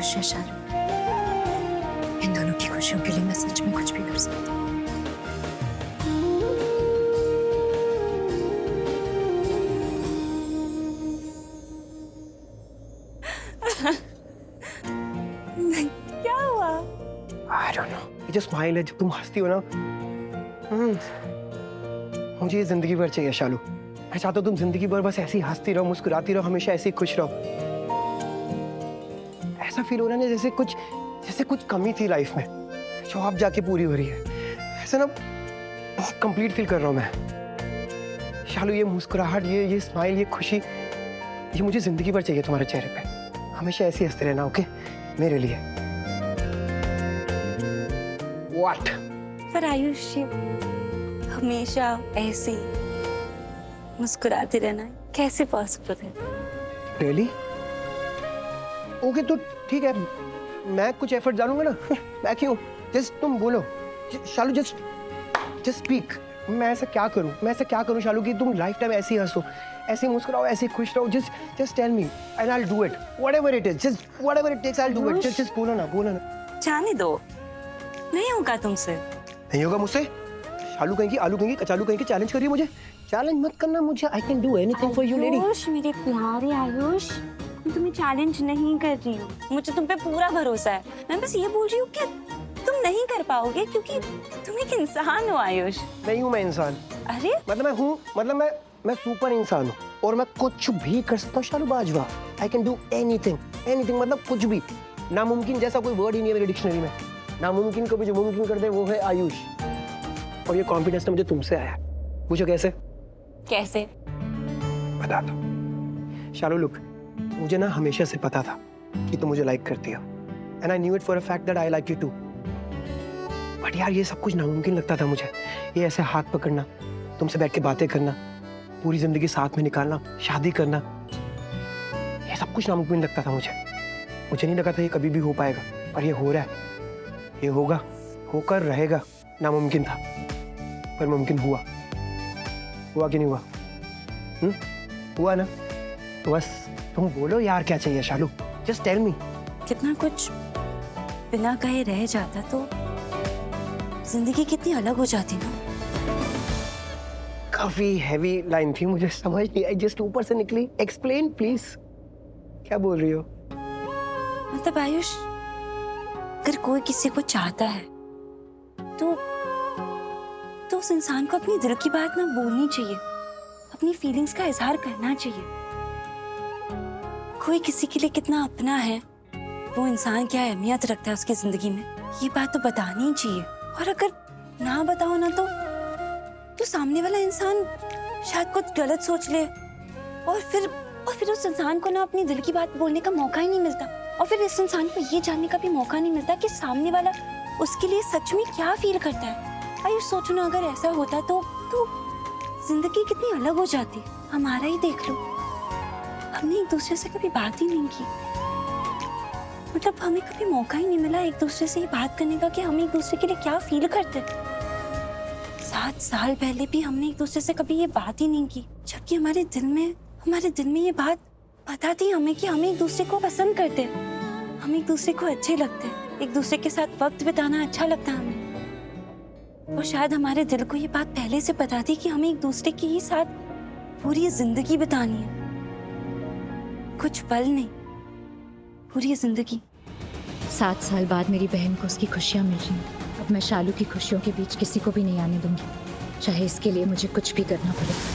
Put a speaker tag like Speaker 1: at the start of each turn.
Speaker 1: खुश है शालू। इन दोनों की खुशियों के लिए मैं सच में कुछ भी कर सकती हूँ।
Speaker 2: क्या हुआ?
Speaker 3: I don't know. ये जो स्माइल है जब तुम हंसती हो ना, मुझे ये जिंदगी भर चाहिए शालू। मैं चाहता हूँ तुम जिंदगी भर बस ऐसी हंसती रहो, मुस्कुराती रहो, हमेशा ऐसे ही खुश रहो। ऐसा फील हो रहा है ना जैसे कुछ कमी थी लाइफ में जो अब जाके पूरी हो रही है। ऐसा ना बहुत कंप्लीट फील कर रहा हूँ मैं। शालू ये मुस्कुराहट, ये स्माइल, ये खुशी, ये मुझे जिंदगी भर चाहिए तुम्हारे चेहरे पे। हमेशा ऐसे हंसते रहना, ओके? मेरे लिए। What?
Speaker 2: पर आयुष हमेशा ऐसे मुस्कुराते रहना कैसे पॉसिबल है?
Speaker 3: Really? ओके तो ठीक है, मैं कुछ एफर्ट डालूंगा ना। मैं क्यों? जस्ट तुम बोलो शालू, जस्ट स्पीक। मैं ऐसा क्या करूं शालू कि तुम लाइफ टाइम ऐसे ही हंसो, ऐसे मुस्कुराओ, ऐसे खुश रहो। Just tell me and I will do it, whatever it is, just whatever it takes I will do it. Just बोलो ना।
Speaker 2: जाने दो, नहीं होगा तुमसे।
Speaker 3: नहीं होगा मुझसे? शालू कहेंगी, आलू कहेंगी, कचालू कहेंगी, चैलेंज करिए मुझे। चैलेंज मत करना मुझे, आई can do anything for you lady.
Speaker 2: Ayush मेरे प्यारे आयुष, मैं तुम्हें चैलेंज नहीं कर रही हूँ, मुझे तुम पे पूरा भरोसा है। मैं बस ये बोल रही हूँ कि तुम नहीं कर पाओगे क्योंकि तुम एक इंसान हो आयुष।
Speaker 3: नहीं हूँ मैं इंसान।
Speaker 2: अरे
Speaker 3: मतलब मैं हूँ, मतलब मैं सुपर इंसान हूँ और मैं कुछ भी कर सकता हूँ Shalu Bajwa. I can do anything, मतलब कुछ भी। नामुमकिन जैसा कोई वर्ड ही नहीं है मेरी डिक्शनरी में। नामुमकिन को भी जो मुमकिन कर दे वो है आयुष। और ये कॉन्फिडेंस मुझे तुमसे आया। पूछो कैसे? बता दो शालू। लुक, मुझे ना हमेशा से पता था कि तुम मुझे लाइक करती हो and I knew it for a fact that I like you too. But यार ये सब कुछ नामुमकिन लगता था मुझे। ये ऐसे हाथ पकड़ना, तुमसे बैठ के बातें करना, पूरी जिंदगी साथ में निकालना, शादी करना, ये सब कुछ नामुमकिन लगता था मुझे। मुझे नहीं लगा था ये कभी भी हो पाएगा, पर ये हो रहा है, ये होगा, होकर रहेगा। नामुमकिन था पर मुमकिन हुआ। हुआ कि नहीं हुआ? हुआ ना? तो बस तुम बोलो यार क्या चाहिए शालू, जस्ट टेल मी।
Speaker 2: कितना कुछ बिना कहे रह जाता तो जिंदगी कितनी अलग हो जाती ना।
Speaker 3: काफी हैवी लाइन थी, मुझे समझ नहीं आई, जस्ट ऊपर से निकली। एक्सप्लेन प्लीज, क्या बोल रही हो?
Speaker 2: मतलब आयुष, अगर कोई किसी को चाहता है तो उस इंसान को अपनी दिल की बात ना बोलनी चाहिए, अपनी फीलिंग्स का इजहार करना चाहिए। कोई किसी के लिए कितना अपना है, वो इंसान क्या अहमियत रखता है उसकी जिंदगी में, ये बात तो बतानी ही चाहिए। और अगर ना बताओ ना तो सामने वाला इंसान शायद कुछ गलत सोच ले और फिर उस इंसान को ना अपनी दिल की बात बोलने का मौका ही नहीं मिलता। और फिर इस इंसान को ये जानने का भी मौका नहीं मिलता कि सामने वाला उसके लिए सच में क्या फील करता है। आयुष सोचो ना, अगर ऐसा होता तो जिंदगी कितनी अलग हो जाती। हमारा ही देख लो, हमने एक दूसरे से कभी बात ही नहीं की। मतलब हमें कभी मौका ही नहीं मिला एक दूसरे से ये बात करने का कि हम एक दूसरे के लिए क्या फील करते। 7 साल पहले भी हमने एक दूसरे से कभी ये बात ही नहीं की, जबकि हमारे दिल में ये बात पता थी हमें कि हम एक दूसरे को पसंद करते, हम एक दूसरे को अच्छे लगते, एक दूसरे के साथ वक्त बिताना अच्छा लगता है हमें। और शायद हमारे दिल को ये बात पहले से पता थी कि हमें एक दूसरे के ही साथ पूरी जिंदगी बितानी है, कुछ पल नहीं, पूरी जिंदगी।
Speaker 1: 7 साल बाद मेरी बहन को उसकी खुशियां मिल रही हैं। अब मैं शालू की खुशियों के बीच किसी को भी नहीं आने दूंगी, चाहे इसके लिए मुझे कुछ भी करना पड़े।